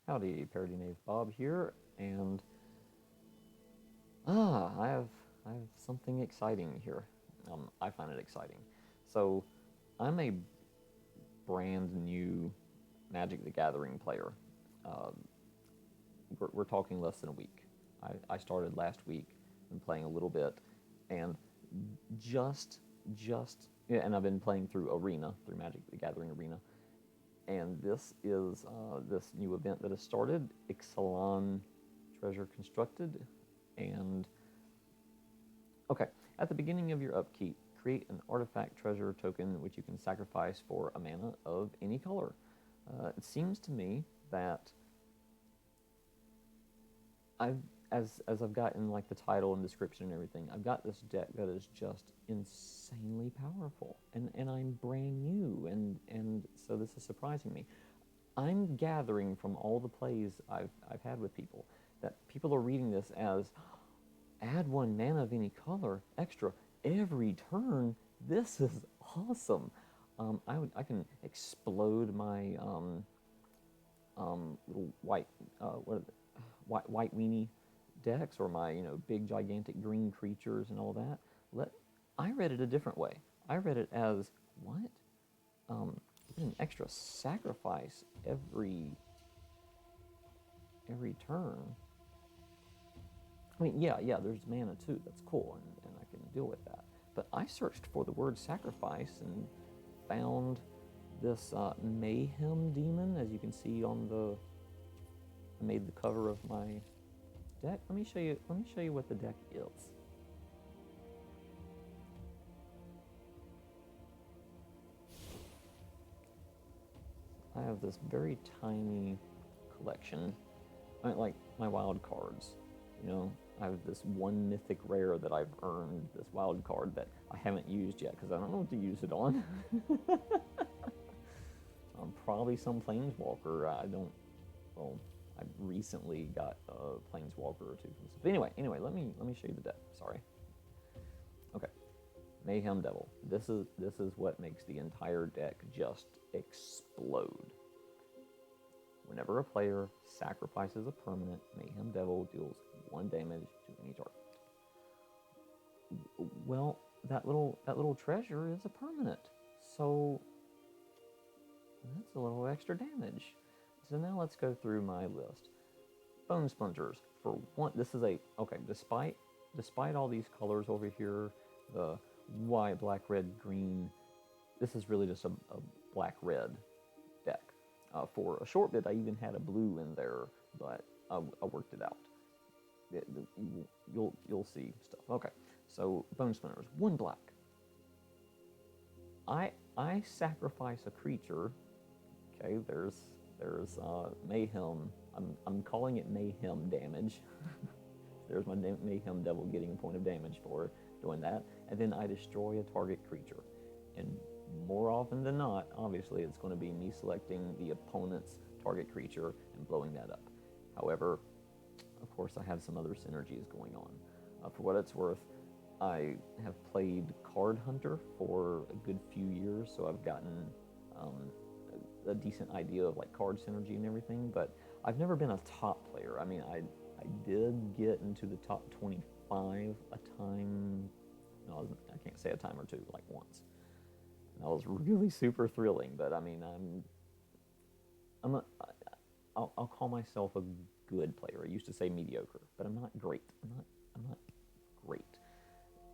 Howdy, ParodyKnaveBob here, and I have something exciting here. I find it exciting. So, I'm a brand new Magic the Gathering player. Uh, we're talking less than a week. I started last week and playing a little bit, and and I've been playing through Magic the Gathering Arena, and this is this new event that has started, Ixalan Treasure Constructed, and okay, at the beginning of your upkeep, create an artifact treasure token which you can sacrifice for a mana of any color. It seems to me that I've as I've gotten like the title and description and everything, I've got this deck that is just insanely powerful, and I'm brand new, and so this is surprising me. I'm gathering from all the plays I've had with people that people are reading this as add 1 mana of any color extra every turn. This is awesome. I can explode my little white weenie decks, or my big gigantic green creatures and all that. I read it a different way. I read it as what? An extra sacrifice every turn. I mean, yeah, there's mana too. That's cool, and I can deal with that. But I searched for the word sacrifice and found this mayhem demon, as you can see on the. I made the cover of my deck. Let me show you what the deck is. I have this very tiny collection. Like my wild cards. I have this one mythic rare that I've earned, this wild card that I haven't used yet because I don't know what to use it on. Probably some planeswalker. I don't. Well, I recently got a planeswalker or two from stuff. Anyway, let me show you the deck. Sorry. Okay, Mayhem Devil. This is what makes the entire deck just explode. Whenever a player sacrifices a permanent, Mayhem Devil deals 1 damage to any target. Well, that little treasure is a permanent, so that's a little extra damage. So now let's go through my list. Bone Splinters. For one, this is okay. Despite all these colors over here, the white, black, red, green, this is really just a black-red deck. For a short bit, I even had a blue in there, but I worked it out. You'll see stuff. Okay, so Bone Splinters, 1 black. I sacrifice a creature. Okay, there's Mayhem. I'm calling it Mayhem damage. There's my Mayhem Devil getting a point of damage for doing that, and then I destroy a target creature. And more often than not, obviously, it's going to be me selecting the opponent's target creature and blowing that up. However, of course, I have some other synergies going on. For what it's worth, I have played Card Hunter for a good few years, so I've gotten a decent idea of like card synergy and everything, but I've never been a top player. I mean, I did get into the top 25 a time. No, I can't say a time or two, like once. That was really super thrilling, but I mean, I'll call myself a good player. I used to say mediocre, but I'm not great. I'm not great.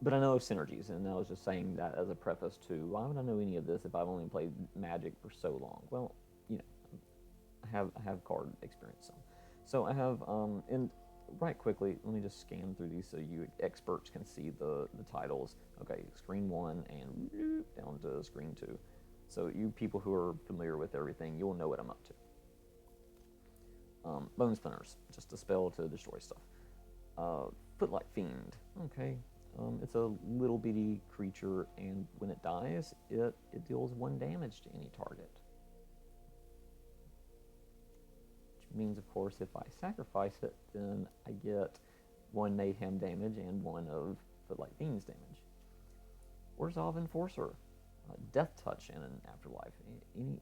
But I know synergies, and I was just saying that as a preface to why would I know any of this if I've only played Magic for so long? Well, I have card experience. So I have and right quickly, let me just scan through these so you experts can see the titles. Okay, screen 1 and down to screen 2. So you people who are familiar with everything, you'll know what I'm up to. Bone Splinters, just a spell to destroy stuff. Footlight Fiend, okay. It's a little bitty creature, and when it dies, it deals 1 damage to any target. Which means, of course, if I sacrifice it, then I get 1 Mayhem damage and 1 of Footlight Fiend's damage. Orzhov Enforcer, Death Touch in an Afterlife.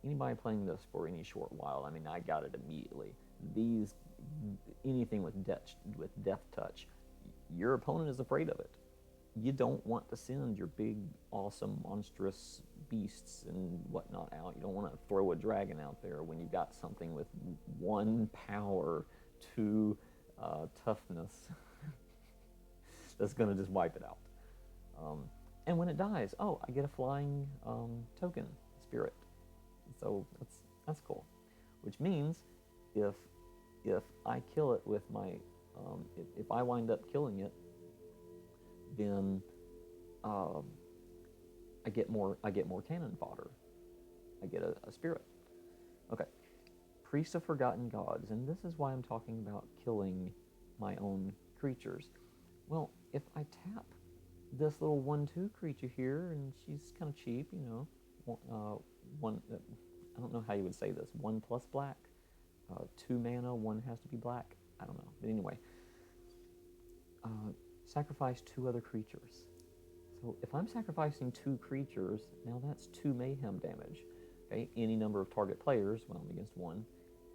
Anybody playing this for any short while, I mean, I got it immediately. these, anything with death touch, your opponent is afraid of it. You don't want to send your big, awesome, monstrous beasts and whatnot out. You don't want to throw a dragon out there when you've got something with 1 power, 2 toughness that's going to just wipe it out. And when it dies, oh, I get a flying token spirit. So that's cool. Which means if I kill it with my, if I wind up killing it, then I get more cannon fodder. I get a spirit. Okay. Priest of Forgotten Gods, and this is why I'm talking about killing my own creatures. Well, if I tap this little 1/2 creature here, and she's kind of cheap, you know, one. I don't know how you would say this. 1 plus black, 2 mana. 1 has to be black. I don't know, but anyway, sacrifice 2 other creatures. So if I'm sacrificing 2 creatures, now that's 2 mayhem damage. Okay, any number of target players, well, I'm against 1,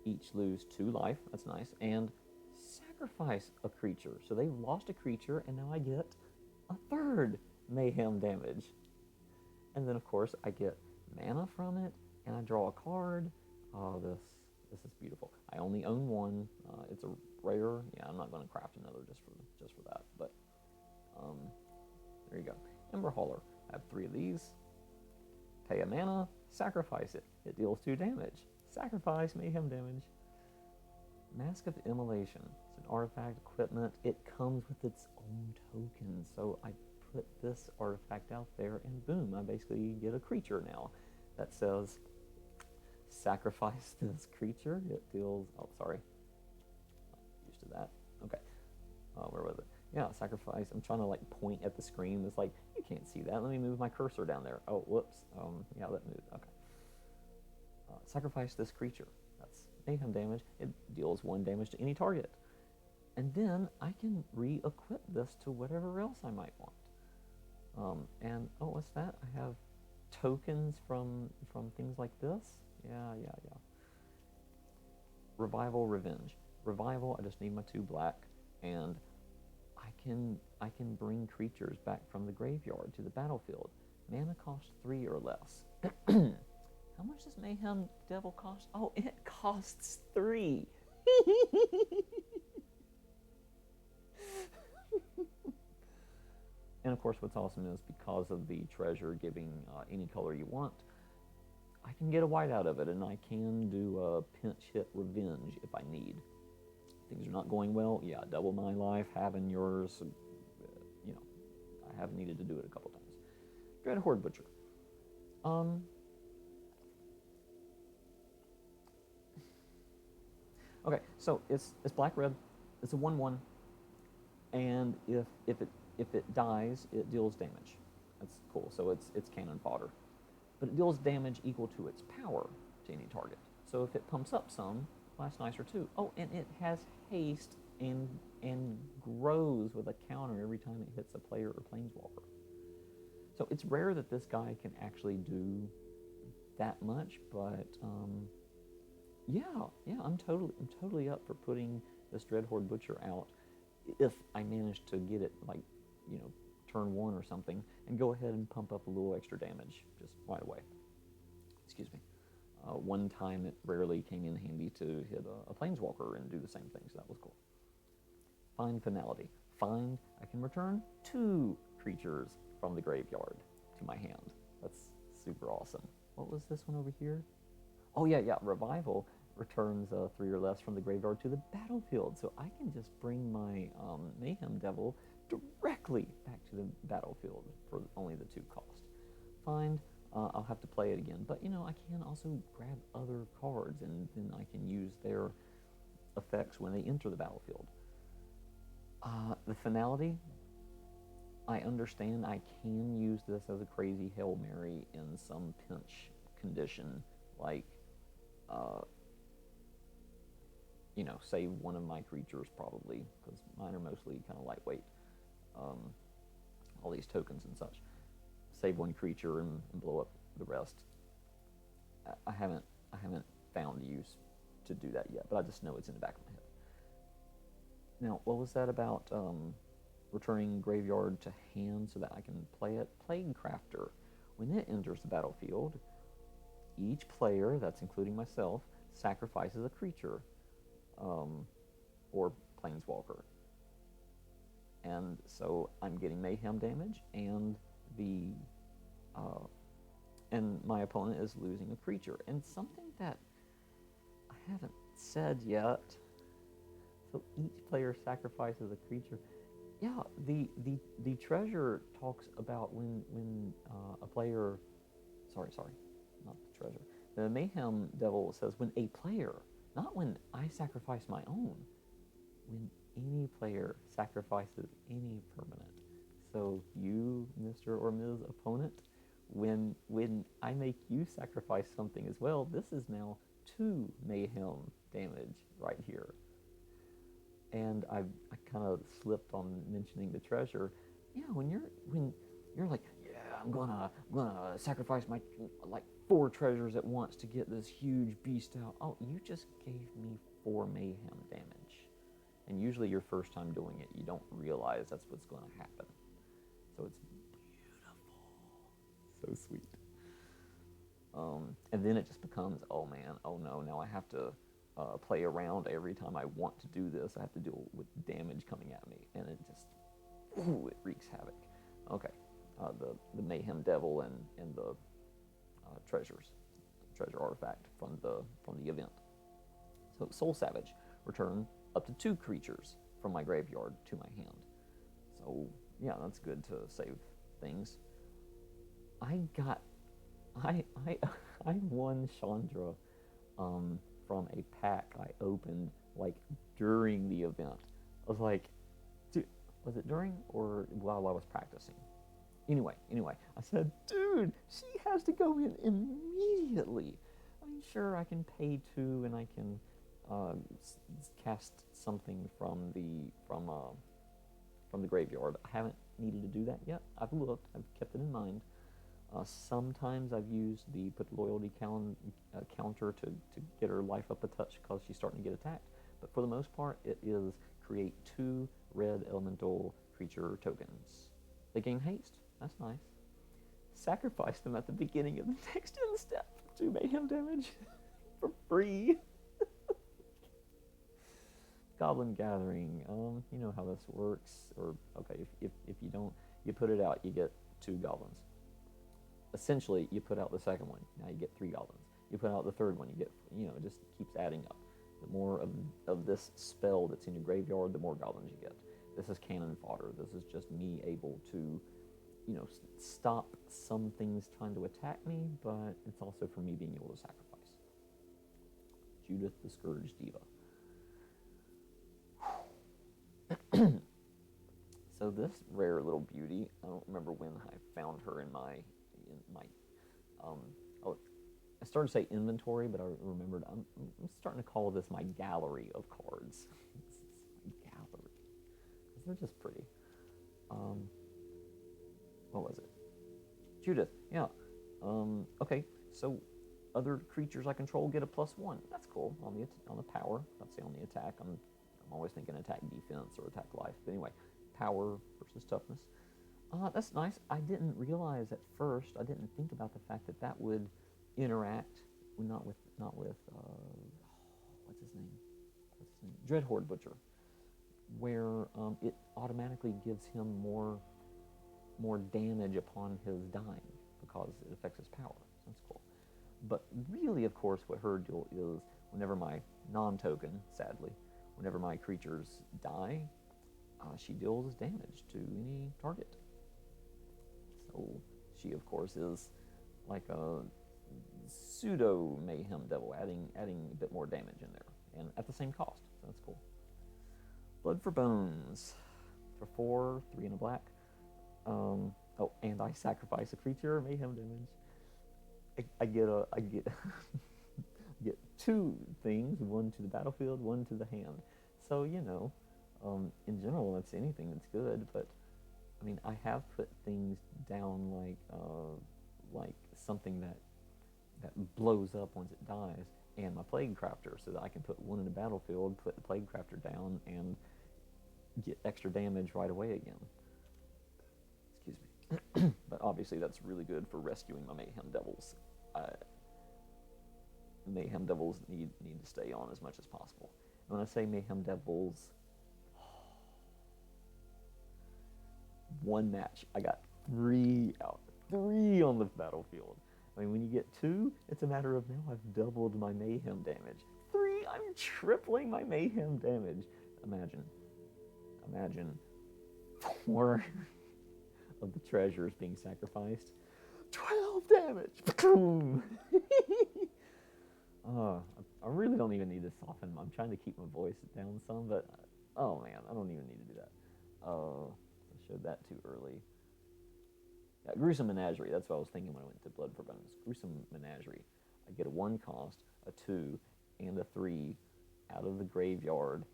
each lose 2 life. That's nice, and sacrifice a creature. So they've lost a creature, and now I get a 3rd mayhem damage. And then, of course, I get mana from it, and I draw a card. Oh, this is beautiful. I only own 1. It's a rare. Yeah, I'm not going to craft another just for that. But there you go. Ember Hauler. I have 3 of these. Pay a mana. Sacrifice it. It deals 2 damage. Sacrifice mayhem damage. Mask of Immolation. It's an artifact, equipment. It comes with its own token. So I put this artifact out there, and boom, I basically get a creature now that says, sacrifice this creature. It deals, oh, sorry. Not used to that. Okay. Where was it? Yeah, sacrifice. I'm trying to like point at the screen. It's like, you can't see that. Let me move my cursor down there. Oh, whoops. Yeah, that moved. Okay. Sacrifice this creature. That's mayhem damage. It deals 1 damage to any target. And then I can re-equip this to whatever else I might want. And, oh, what's that? I have tokens from things like this. Yeah. Revival, Revenge. Revival, I just need my 2 black, and I can bring creatures back from the graveyard to the battlefield. Mana cost 3 or less. How much does Mayhem Devil cost? Oh, it costs 3. And of course, what's awesome is because of the treasure giving any color you want, I can get a white out of it, and I can do a pinch hit revenge if I need. Things are not going well, yeah, double my life, having yours. You know, I have needed to do it a couple times. Dread Horde Butcher. Okay, so it's black red. It's a 1/1, and if it dies, it deals damage. That's cool. So it's cannon fodder, but it deals damage equal to its power to any target. So if it pumps up some, well, that's nicer too. Oh, and it has haste and grows with a counter every time it hits a player or planeswalker. So it's rare that this guy can actually do that much, but yeah, I'm totally up for putting this Dread Horde Butcher out if I manage to get it, like, you know, turn 1 or something, and go ahead and pump up a little extra damage just right away. Excuse me. One time it rarely came in handy to hit a planeswalker and do the same thing, so that was cool. Find Finality. Find, I can return 2 creatures from the graveyard to my hand. That's super awesome. What was this one over here? Oh yeah, Revival returns 3 or less from the graveyard to the battlefield, so I can just bring my Mayhem Devil directly back to the battlefield for only the 2 cost. Find, I'll have to play it again, but you know, I can also grab other cards, and then I can use their effects when they enter the battlefield. The Finality, I understand I can use this as a crazy Hail Mary in some pinch condition, like you know, save one of my creatures probably, because mine are mostly kind of lightweight. All these tokens and such. Save 1 creature and blow up the rest. I haven't found use to do that yet, but I just know it's in the back of my head. Now, what was that about returning graveyard to hand so that I can play it? Plague Crafter. When it enters the battlefield, each player, that's including myself, sacrifices a creature or planeswalker. And so I'm getting mayhem damage, and my opponent is losing a creature. And something that I haven't said yet, so each player sacrifices a creature. Yeah, the treasure talks about when a player, sorry, not the treasure. The Mayhem Devil says when a player, not when I sacrifice my own, when any player sacrifices any permanent. So you, Mr. or Ms. Opponent, when I make you sacrifice something as well, this is now 2 Mayhem damage right here. And I kind of slipped on mentioning the treasure. Yeah, when you're like, yeah, I'm gonna sacrifice my like 4 treasures at once to get this huge beast out. Oh, you just gave me 4 mayhem damage. And usually your first time doing it, you don't realize that's what's going to happen. So it's beautiful, so sweet. And then it just becomes, oh man, oh no, now I have to play around every time I want to do this. I have to deal with damage coming at me, and it just, ooh, it wreaks havoc. Okay, the Mayhem Devil and the treasure artifact from the event. So Soul Savage, return up to 2 creatures from my graveyard to my hand. So yeah, that's good to save things. I won Chandra from a pack I opened like during the event. I was like, dude, was it during or while I was practicing? Anyway, I said, dude, she has to go in immediately. I mean, sure, I can pay 2 and I can cast something from the graveyard. I haven't needed to do that yet. I've looked. I've kept it in mind. Sometimes I've used the put loyalty counter to get her life up a touch because she's starting to get attacked. But for the most part, it is create 2 red elemental creature tokens. They gain haste. That's nice. Sacrifice them at the beginning of the next end step. 2 mayhem damage for free. Goblin Gathering. You know how this works. Or okay, if you don't, you put it out, you get 2 goblins. Essentially, you put out the second one, now you get 3 goblins. You put out the third one, you get, it just keeps adding up. The more of this spell that's in your graveyard, the more goblins you get. This is cannon fodder. This is just me able to, stop some things trying to attack me, but it's also for me being able to sacrifice. Judith the Scourge Diva. So this rare little beauty, I don't remember when I found her in my I started to say inventory, but I remembered I'm starting to call this my gallery of cards. This is my gallery. They're just pretty. What was it? Judith, yeah. Okay, so other creatures I control get a +1. That's cool on the power. Let's say on the attack. I'm always thinking attack defense or attack life. But anyway, power versus toughness. That's nice. I didn't realize at first. I didn't think about the fact that would interact not with what's his name? Dreadhorde Butcher, where it automatically gives him more damage upon his dying because it affects his power. That's cool. But really, of course, what her deal is, whenever my non-token, sadly, whenever my creatures die, she deals damage to any target. So she, of course, is like a pseudo Mayhem Devil, adding a bit more damage in there, and at the same cost. So that's cool. Blood for Bones for 4, 3 and a black. And I sacrifice a creature, Mayhem damage. I get get 2 things, 1 to the battlefield, 1 to the hand. So in general, that's anything that's good. But I mean, I have put things down like something that blows up once it dies. and my Plague Crafter, so that I can put one in the battlefield, put the Plague Crafter down, and get extra damage right away again. Excuse me. But obviously that's really good for rescuing my Mayhem Devils. Mayhem Devils need to stay on as much as possible. And when I say Mayhem Devils, one match, I got 3 out. 3 on the battlefield. I mean, when you get 2, it's a matter of now I've doubled my Mayhem damage. 3, I'm tripling my Mayhem damage. Imagine 4 of the treasures being sacrificed. 12 damage! Boom! I really don't even need to soften. I'm trying to keep my voice down some, but oh man, I don't even need to do that. I showed that too early. Yeah, Gruesome Menagerie, that's what I was thinking when I went to Blood for Bones. Gruesome Menagerie. I get a 1 cost, a 2, and a 3 out of the graveyard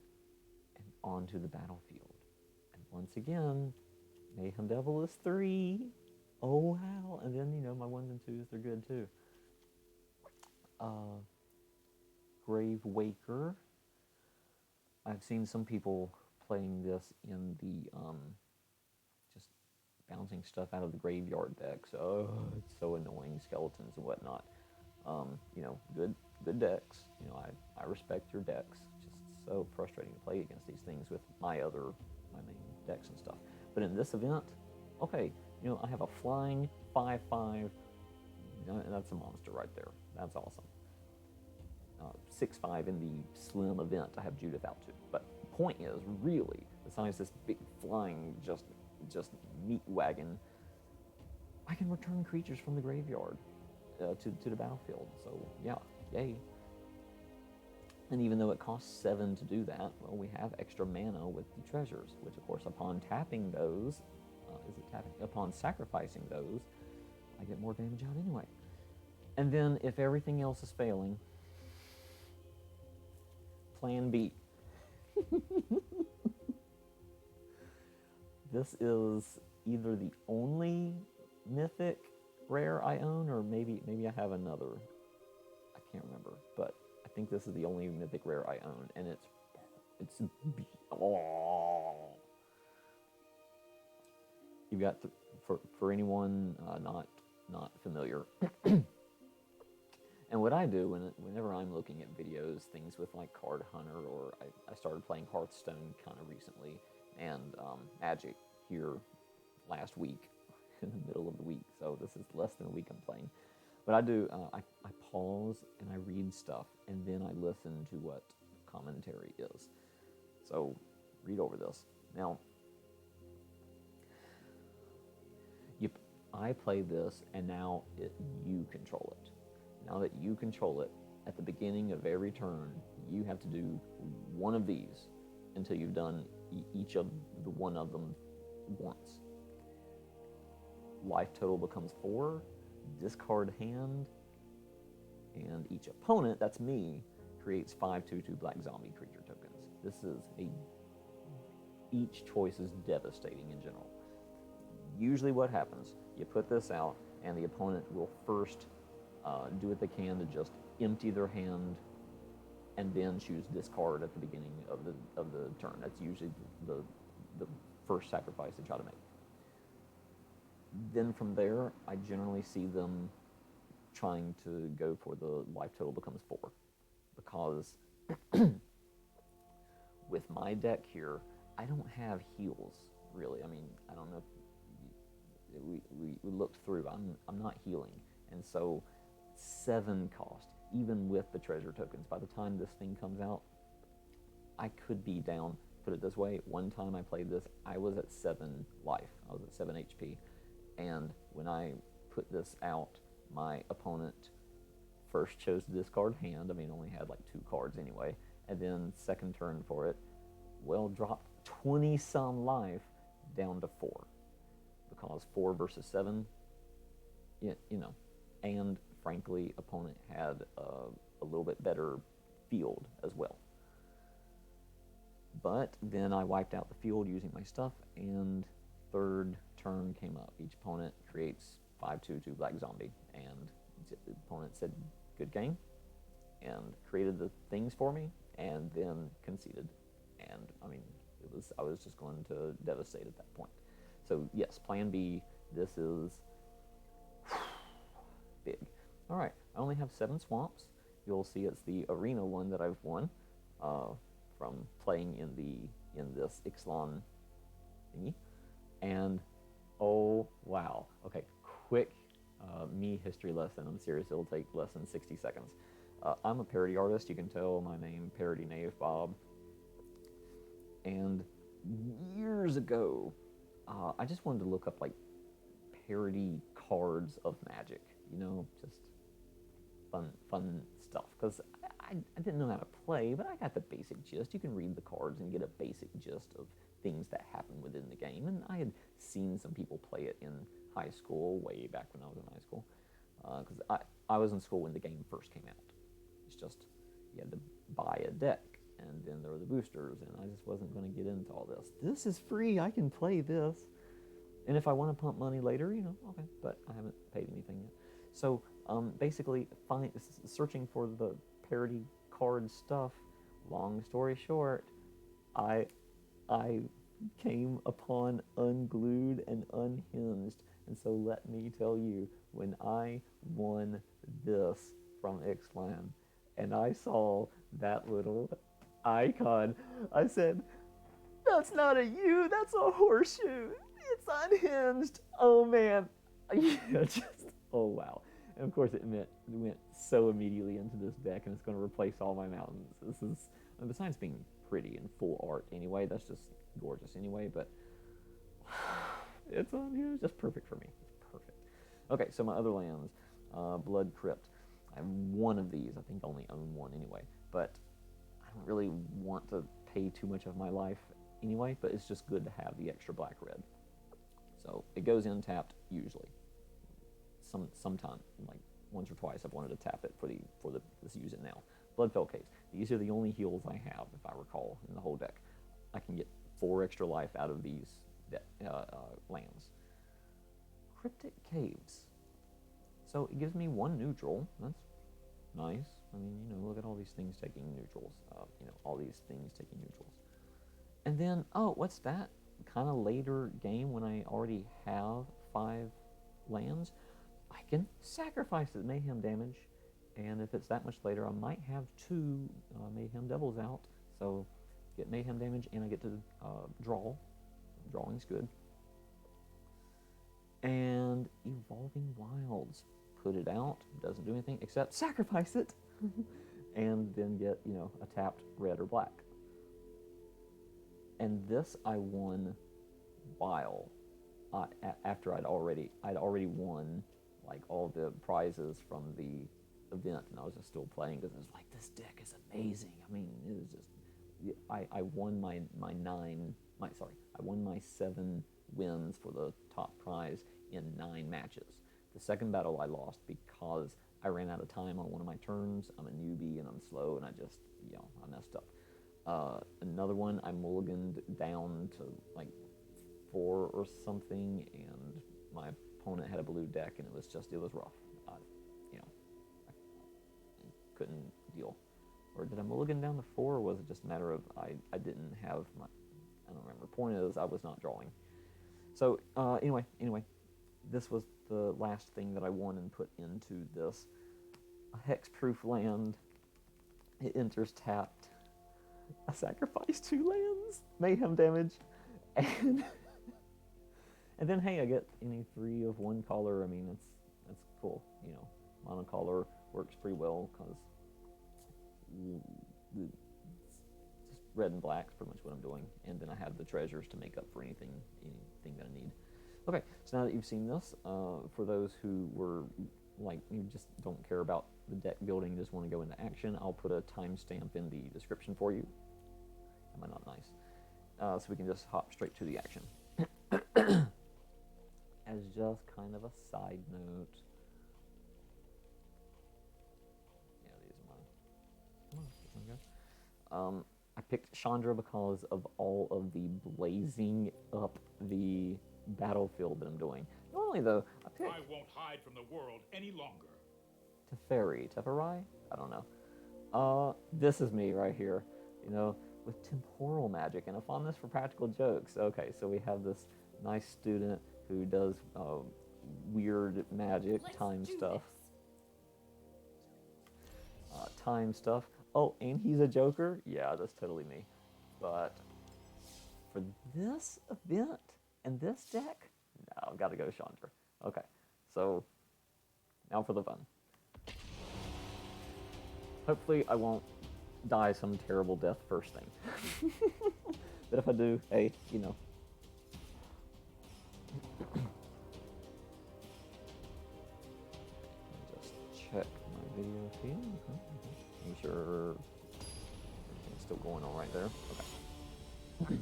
and onto the battlefield. And once again, Mayhem Devil is 3. Oh wow. And then, you know, my 1s and 2s, they're good too. Grave Waker. I've seen some people playing this in the just bouncing stuff out of the graveyard decks. Oh, it's so annoying, skeletons and whatnot. You know, good decks. You know, I respect your decks. Just so frustrating to play against these things with my main decks and stuff. But in this event, okay, you know, I have a flying 5/5. That's a monster right there. That's awesome. 6/5 in the slim event. I have Judith out too. But point is, really, besides this big flying just meat wagon, I can return creatures from the graveyard to the battlefield. So yeah, yay. And even though it costs 7 to do that, well, we have extra mana with the treasures, which of course upon tapping those, upon sacrificing those, I get more damage out anyway. And then if everything else is failing, Plan B. This is either the only mythic rare I own, or maybe I have another. I can't remember, but I think this is the only mythic rare I own, and it's oh. You've got for anyone not familiar. And what I do whenever I'm looking at videos, things with like Card Hunter, or I started playing Hearthstone kind of recently, and Magic here last week, in the middle of the week, so this is less than a week I'm playing. But I do, I pause and I read stuff, and then I listen to what commentary is. So read over this. Now, I play this, and now you control it. Now that you control it, at the beginning of every turn, you have to do one of these until you've done each of the one of them once. Life total becomes 4, discard hand, and each opponent, that's me, creates 5/2/2 black zombie creature tokens. This is each choice is devastating in general. Usually what happens, you put this out, and the opponent will first do what they can to just empty their hand, and then choose discard at the beginning of the turn. That's usually the first sacrifice they try to make. Then from there, I generally see them trying to go for the life total becomes 4, because with my deck here, I don't have heals really. I mean, I don't know if we looked through. I'm not healing, and so 7 cost, even with the treasure tokens. By the time this thing comes out, I could be down. Put it this way, one time I played this, I was at 7 life. I was at 7 HP. And when I put this out, my opponent first chose to discard hand. I mean, only had like 2 cards anyway. And then second turn for it, well, dropped 20 some life down to 4. Because 4 versus 7, you know, and frankly, opponent had a little bit better field as well. But then I wiped out the field using my stuff, and third turn came up. Each opponent creates 5/2/2 black zombie, and the opponent said, "Good game." and created the things for me, and then conceded. And I mean, I was just going to devastate at that point. So yes, plan B. This is big. All right, I only have 7 swamps. You'll see it's the arena one that I've won from playing in this Ixalan thingy. And oh wow, okay, quick me history lesson. I'm serious, it'll take less than 60 seconds. I'm a parody artist. You can tell my name, ParodyKnaveBob. And years ago, I just wanted to look up like parody cards of Magic, you know, just fun stuff. Because I didn't know how to play, but I got the basic gist. You can read the cards and get a basic gist of things that happen within the game. And I had seen some people play it in high school, way back when I was in high school. Because I was in school when the game first came out. It's just, you had to buy a deck, and then there were the boosters, and I just wasn't going to get into all this. This is free, I can play this. And if I want to pump money later, you know, okay, but I haven't paid anything yet. So basically, searching for the parody card stuff, long story short, I came upon Unglued and Unhinged. And so let me tell you, when I won this from Ixalan, and I saw that little icon, I said, that's not a U, that's a horseshoe. It's unhinged. Oh man. Yeah, just, oh wow. And of course it went so immediately into this deck, and it's going to replace all my mountains. This is, and besides being pretty and full art anyway, that's just gorgeous anyway, but it's unhinged. Just perfect for me. It's perfect. Okay, so my other lands, Blood Crypt. I have one of these. I think I only own one anyway, but I don't really want to pay too much of my life anyway, but it's just good to have the extra black-red. So it goes in tapped usually. Sometime, like once or twice, I've wanted to tap it let's use it now. Bloodfell Caves. These are the only heals I have, if I recall, in the whole deck. I can get 4 extra life out of these lands. Cryptic Caves. So it gives me 1 neutral. That's nice. I mean, you know, look at all these things taking neutrals. You know, all these things taking neutrals. And then, oh, what's that? Kind of later game when I already have 5 lands, I can sacrifice the Mayhem damage. And if it's that much later, I might have 2 Mayhem Devils out. So get Mayhem damage, and I get to draw. Drawing's good. And Evolving Wilds. Put it out, doesn't do anything except sacrifice it, and then get, you know, a tapped red or black. And this I won while after I'd already won like all the prizes from the event, and I was just still playing because it was like, this deck is amazing. I mean, it was just, I won my 7 wins for the top prize in 9 matches. The second battle I lost because I ran out of time on one of my turns. I'm a newbie and I'm slow, and I just, you know, I messed up. Another one, I mulliganed down to like 4 or something, and my opponent had a blue deck, and it was rough. You know, I couldn't deal. Or did I mulligan down to 4, or was it just a matter of I didn't have my, I don't remember. Point is, I was not drawing. So anyway, this was the last thing that I won and put into this. A hexproof land. It enters tapped. I sacrifice 2 lands, mayhem damage, and and then hey, I get any 3 of 1 color. I mean, that's cool. You know, monocolor works pretty well because just red and black is pretty much what I'm doing, and then I have the treasures to make up for anything that I need. Okay, so now that you've seen this, for those who were like, you just don't care about the deck building, just want to go into action, I'll put a timestamp in the description for you. Am I not nice? So we can just hop straight to the action. As just kind of a side note. Yeah, these are mine. Come on, I picked Chandra because of all of the blazing up the battlefield that I'm doing. Normally, though, I won't hide from the world any longer. Teferi, I don't know. This is me right here, you know, with temporal magic and a fondness for practical jokes. Okay, so we have this nice student who does weird magic, time stuff. Time stuff. Oh, and he's a joker? Yeah, that's totally me. But for this event and this deck, no, I've got to go Chandra. Okay, so now for the fun. Hopefully I won't die some terrible death first thing. But if I do, hey, you know. Just check my video feed. Make sure everything's still going on right there. Okay. Right,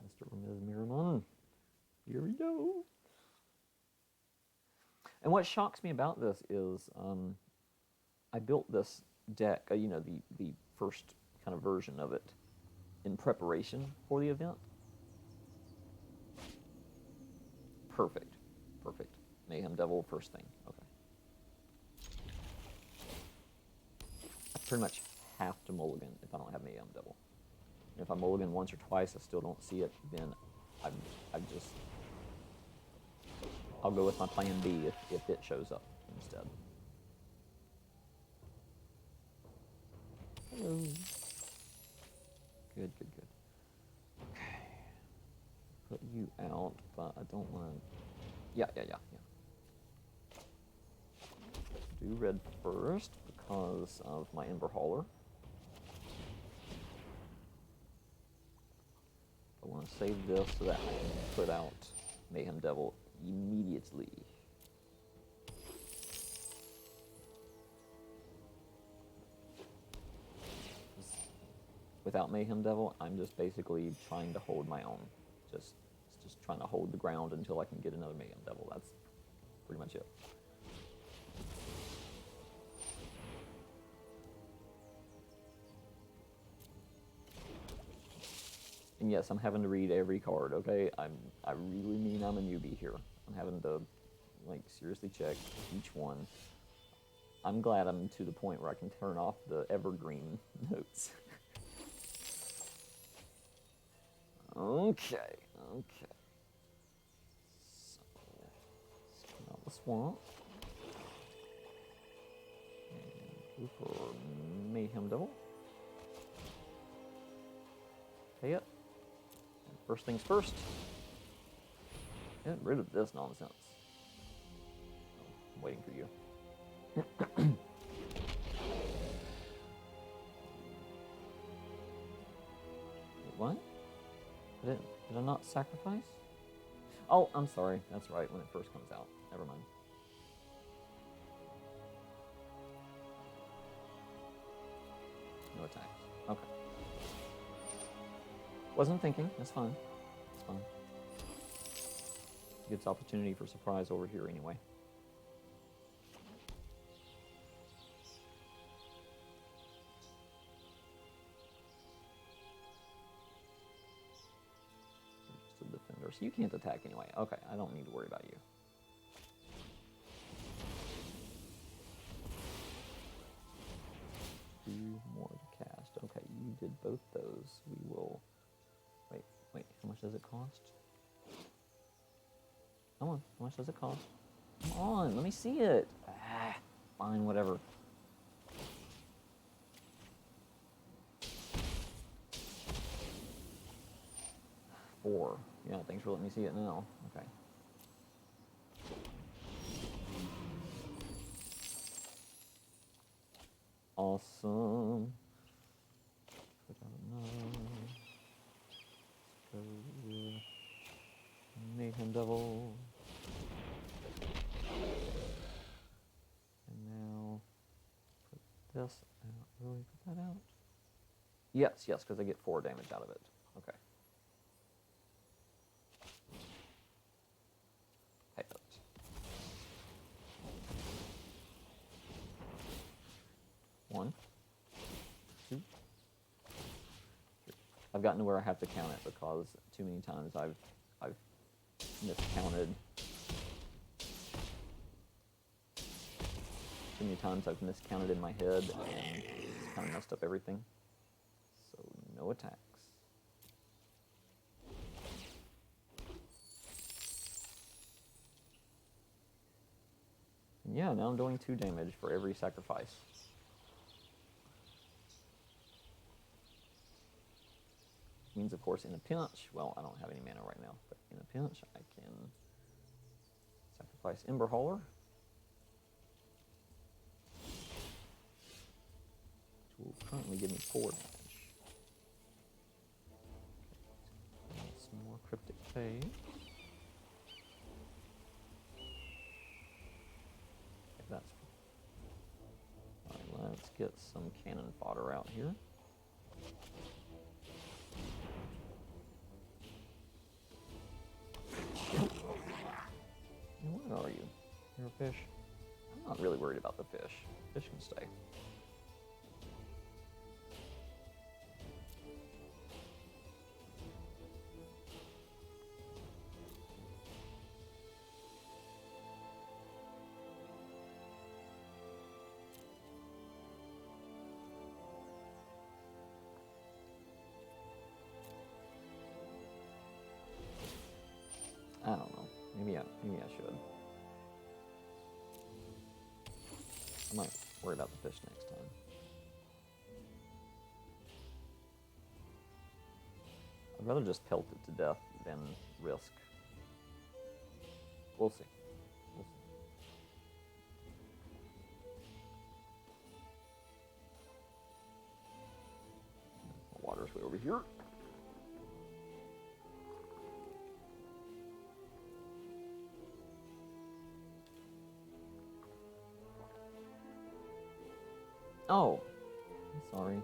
Mr. Marimon. Here we go. And what shocks me about this is I built this deck, you know, the first kind of version of it in preparation for the event. Perfect. Perfect. Mayhem Devil, first thing. Okay. I pretty much have to mulligan if I don't have Mayhem Devil. And if I mulligan once or twice, I still don't see it, then I'll go with my plan B if it shows up instead. Hello. Good, good, good. Okay. Put you out, but I don't want to... Yeah. Do red first because of my Ember Hauler. I want to save this so that I can put out Mayhem Devil immediately. Without Mayhem Devil, I'm just basically trying to hold my own. Just trying to hold the ground until I can get another Mayhem Devil. That's pretty much it. And yes, I'm having to read every card, okay? I really mean I'm a newbie here. I'm having to, like, seriously check each one. I'm glad I'm to the point where I can turn off the evergreen notes. Okay. So, let's come out the swamp. And go for Mayhem Devil. Pay it. First things first, get rid of this nonsense. Oh, I'm waiting for you. Wait, what? Did I not sacrifice? Oh, I'm sorry. That's right, when it first comes out. Never mind. No attacks. Okay. Wasn't thinking. That's fine. That's fine. Gives opportunity for surprise over here anyway. Just a defender. So you can't attack anyway. Okay, I don't need to worry about you. Two more to cast. Okay, you did both those. We will... Wait, how much does it cost? Come on, how much does it cost? Come on, let me see it. Fine, whatever. $4. Yeah, thanks for letting me see it now. Okay. Awesome. Put out another. Mayhem Devil. And now put this out. Really put that out? Yes, because I get 4 damage out of it. Okay. Pay it. 1, 2, 3. I've gotten to where I have to count it because too many times I've miscounted. Too many times I've miscounted in my head and it's kind of messed up everything. So no attacks. And yeah, now I'm doing 2 damage for every sacrifice. Means, of course, in a pinch, well, I don't have any mana right now, but in a pinch, I can sacrifice Ember Hauler, which will currently give me 4 damage. Okay, some more Cryptic Phase. Okay, that's... Alright, let's get some cannon fodder out here. What are you? You're a fish? I'm not really worried about the fish. Fish can stay. I don't know. Maybe I should. I might worry about the fish next time. I'd rather just pelt it to death than risk. We'll see. We'll see. Water's way over here. Oh, I'm sorry.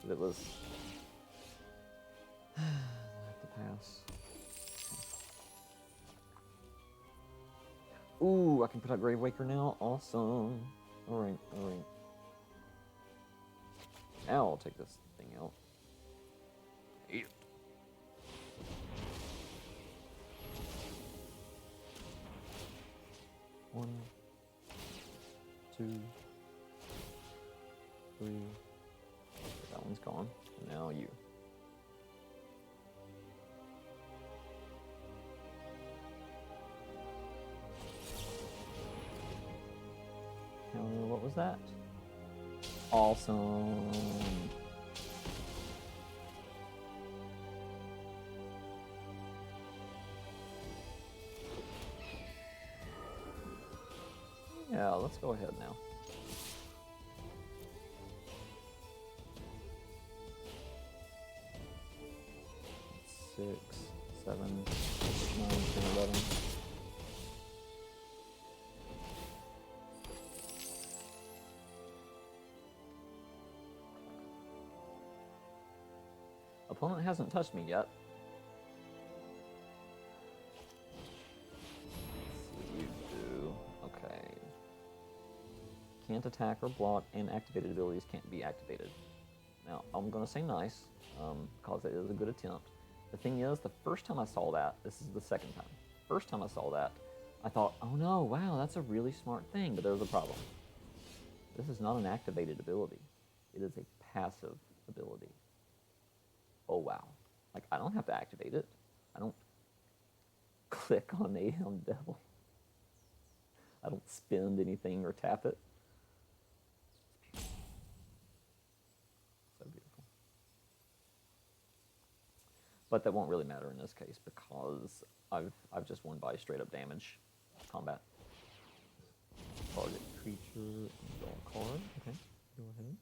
It was. I have to pass. Ooh, I can put out Gravewaker now. Awesome. All right, all right. Now I'll take this thing out. Eat it. One, 2, 3. That one's gone. Now you. What was that? Awesome. Yeah, let's go ahead now. Six, 7, 9, 10, 11. Opponent hasn't touched me yet. Let's see what you do. Okay. Can't attack or block, and activated abilities can't be activated. Now, I'm going to say nice, because it is a good attempt. The thing is, the first time I saw that, this is the second time. First time I saw that, I thought, oh no, wow, that's a really smart thing, but there's a problem. This is not an activated ability. It is a passive ability. Oh wow. Like, I don't have to activate it. I don't click on Mayhem Devil. I don't spend anything or tap it. So beautiful. But that won't really matter in this case because I've just won by straight up damage combat. Target creature, draw a card. Okay, go ahead.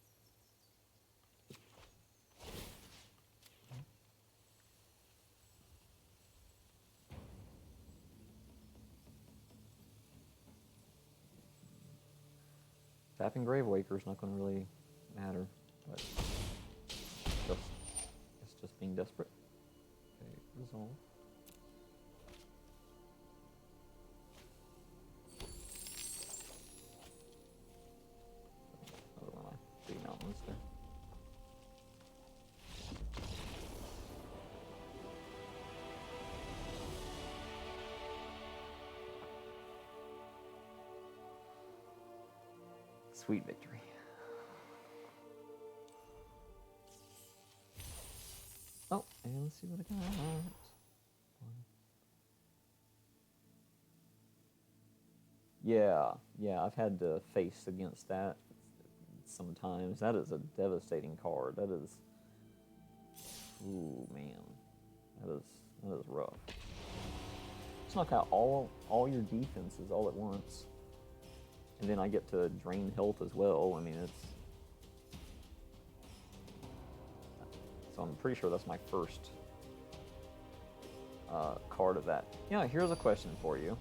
Tapping Gravewaker is not going to really matter, but it's just being desperate. Okay, resolve. Another one of my big mountains there. Sweet victory. Oh, and let's see what I got. Yeah, I've had to face against that sometimes. That is a devastating card. That is, ooh man, that is rough. Just knock out all your defenses all at once, and then I get to drain health as well. I mean, so I'm pretty sure that's my first card of that. Yeah, here's a question for you.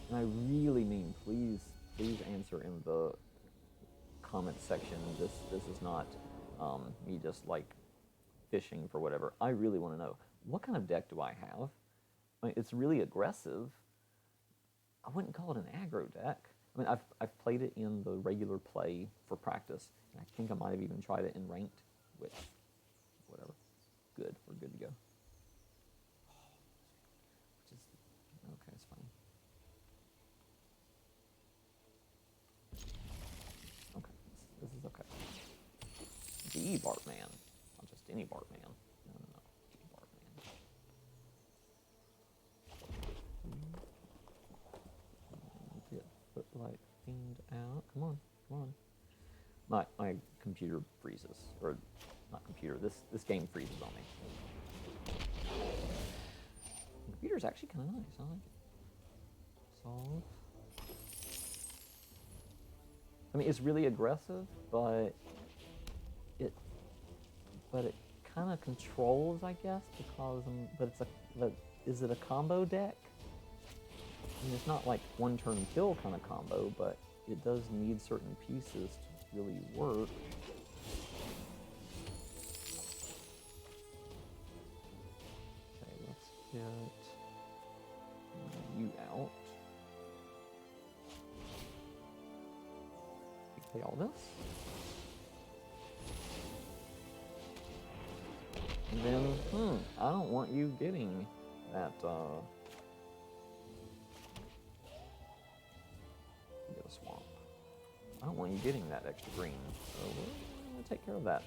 And I really mean, please answer in the comment section. This is not me just like fishing for whatever. I really want to know, what kind of deck do I have? I mean, it's really aggressive. I wouldn't call it an aggro deck. I mean, I've played it in the regular play for practice, and I think I might have even tried it in ranked, which, whatever. Good, we're good to go. Which is, okay, it's fine. Okay, this is okay. The-Bartman, not just any Bartman. No, The-Bartman. Get Footlight Fiend out. Come on. My computer freezes, or not computer. This game freezes on me. The computer's actually kind of nice. I like it. Solve. I mean, it's really aggressive, but it kind of controls, I guess, because is it a combo deck? I mean, it's not like one turn kill kind of combo, but it does need certain pieces to really work. Okay, let's get you out. Play all this. And then, I don't want you getting that, get a swamp. I don't want you getting that extra green, so we're gonna take care of that.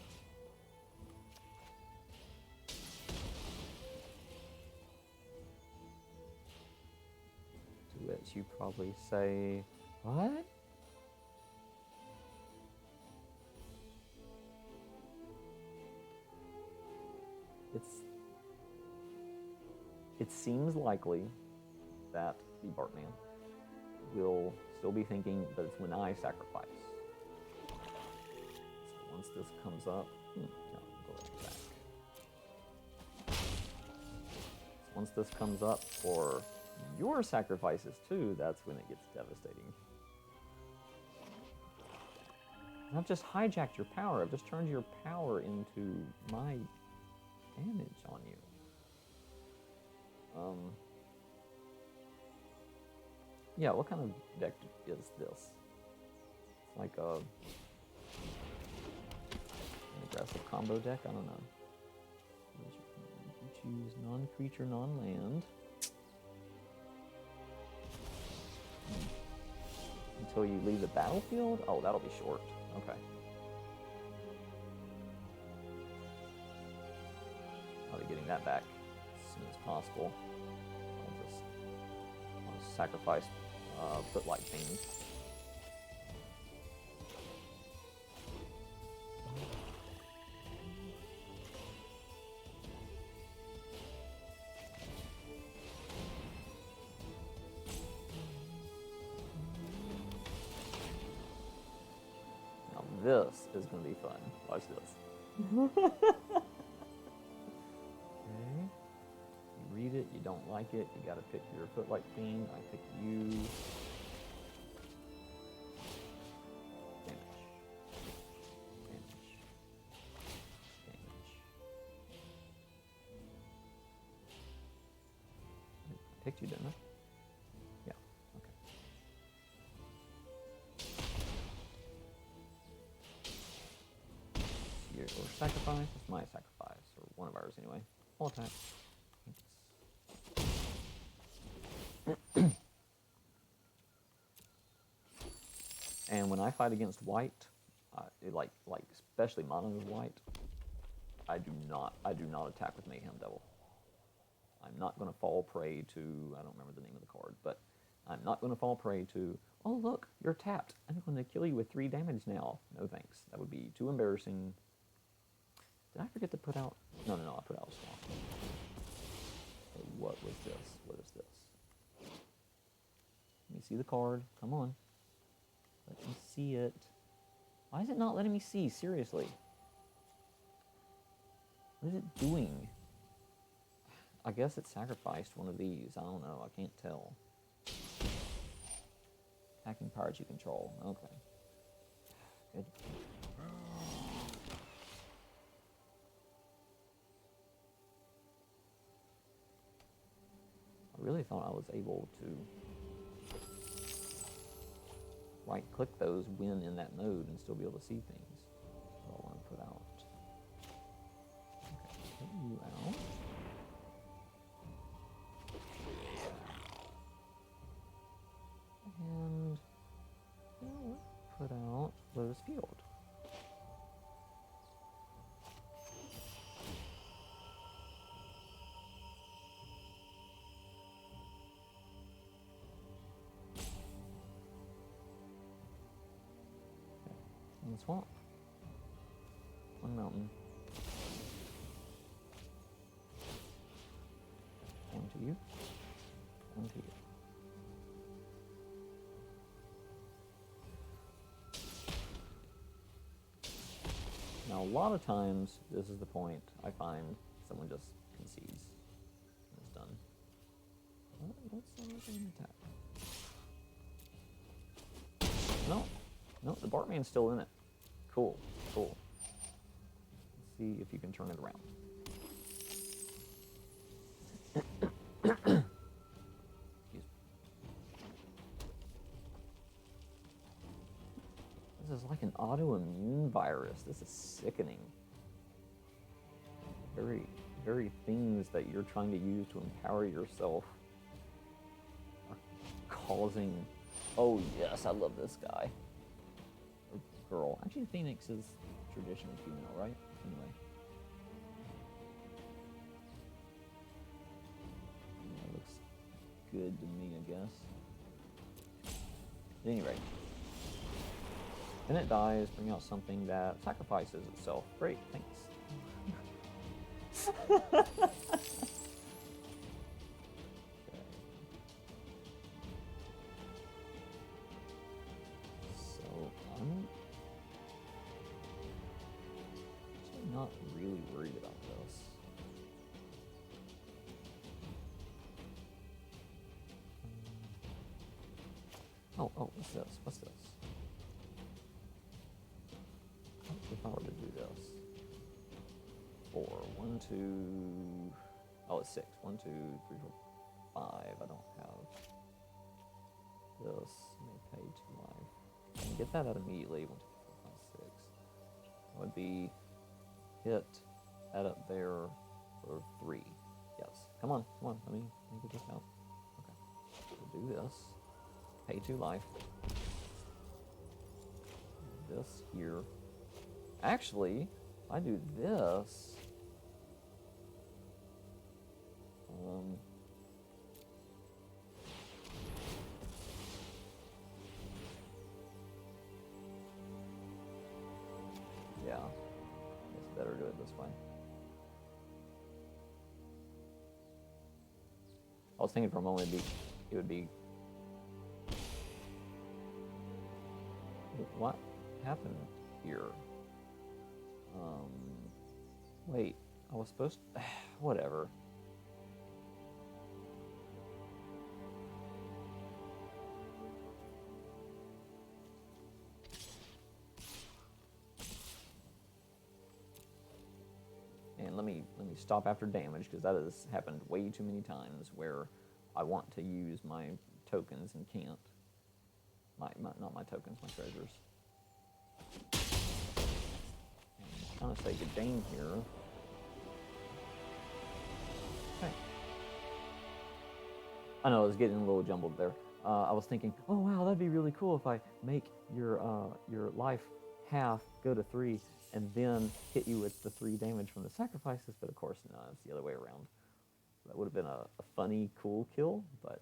To which you probably say, what? It seems likely that the Bartman will still be thinking that it's when I sacrifice. So once this comes up, no, go ahead and back. So once this comes up for your sacrifices too, that's when it gets devastating. And I've just hijacked your power. I've just turned your power into my damage on you. Yeah, what kind of deck is this? It's like an aggressive combo deck? I don't know. You choose non-creature, non-land. Until you leave the battlefield? Oh, that'll be short. Okay. I'll be getting that back as soon as possible. I'll just sacrifice Footlight Fiend. Now this is going to be fun. Watch this. Okay. You read it, you don't like it, you gotta pick your Footlight Fiend. I pick you. Damage. I picked you, didn't I? Yeah, okay. Your sacrifice, it's my sacrifice, or one of ours anyway. All attack. And when I fight against white, like especially mono white, I do not attack with Mayhem Devil. I'm not going to fall prey to, I don't remember the name of the card, but I'm not going to fall prey to, oh look, you're tapped. I'm going to kill you with 3 damage now. No thanks. That would be too embarrassing. Did I forget to put out? No, I put out a swamp. Okay, what was this? What is this? Let me see the card. Come on. Let me see it. Why is it not letting me see? Seriously. What is it doing? I guess it sacrificed one of these. I don't know. I can't tell. Attacking cards you control. Okay. Good. I really thought I was able to right-click those when in that mode and still be able to see things. So I want to put out. Okay, put you out. And put out Lotus Field. In the swamp. One mountain. One to you. One to you. Now, a lot of times, this is the point I find someone just concedes and it's done. Let's attack. No, the Bartman's still in it. Cool. Let's see if you can turn it around. Excuse me. This is like an autoimmune virus. This is sickening. Very things that you're trying to use to empower yourself are causing... Oh yes, I love this guy. Or girl. Actually, Phoenix is traditionally female, right? Anyway. That looks good to me, I guess. At any rate. Then it dies, bring out something that sacrifices itself. Great, thanks. Okay. So I'm actually not really worried about this. Oh, what's this? What's this? If I were to do this. 4, 1, 2, oh, it's 6. 1, 2, 3, 4, 5. I don't have this. May pay 2 life. I can get that out immediately. 1, 2, 3, 4, 5, 6. That would be hit that up there for 3. Yes. Come on. Let me get this out. Okay. We'll do this. Pay 2 life. This here. Actually, if I do this, yeah, it's better to do it this way. I was thinking for a moment it would be. What happened here? Wait, I was supposed to, whatever. And let me stop after damage, because that has happened way too many times where I want to use my tokens and can't. Not my tokens, my treasures. I'm trying to say good game here. Okay. I know I was getting a little jumbled there. I was thinking, oh wow, that'd be really cool if I make your life half, go to 3, and then hit you with the 3 damage from the sacrifices. But of course, no, it's the other way around. That would have been a funny, cool kill, but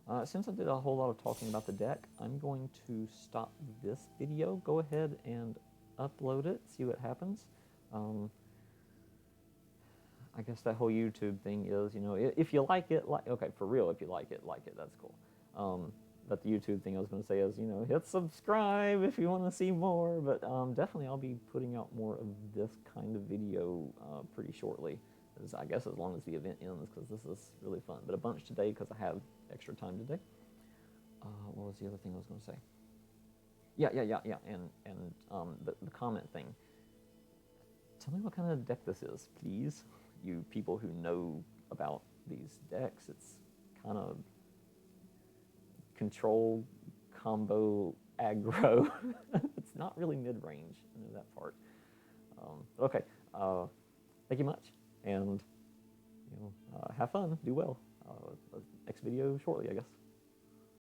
no. Since I did a whole lot of talking about the deck, I'm going to stop this video. Go ahead and upload it, see what happens. I guess that whole YouTube thing is, you know, if you like it, okay, for real, if you like it, that's cool. But the YouTube thing I was going to say is, you know, hit subscribe if you want to see more. But definitely I'll be putting out more of this kind of video pretty shortly. I guess as long as the event ends, because this is really fun. But a bunch today because I have extra time today. What was the other thing I was going to say? Yeah. And the comment thing. Tell me what kind of deck this is, please. You people who know about these decks. It's kind of control, combo, aggro. It's not really mid-range. I know that part. Okay. Thank you much, and you know, have fun. Do well. Next video shortly, I guess.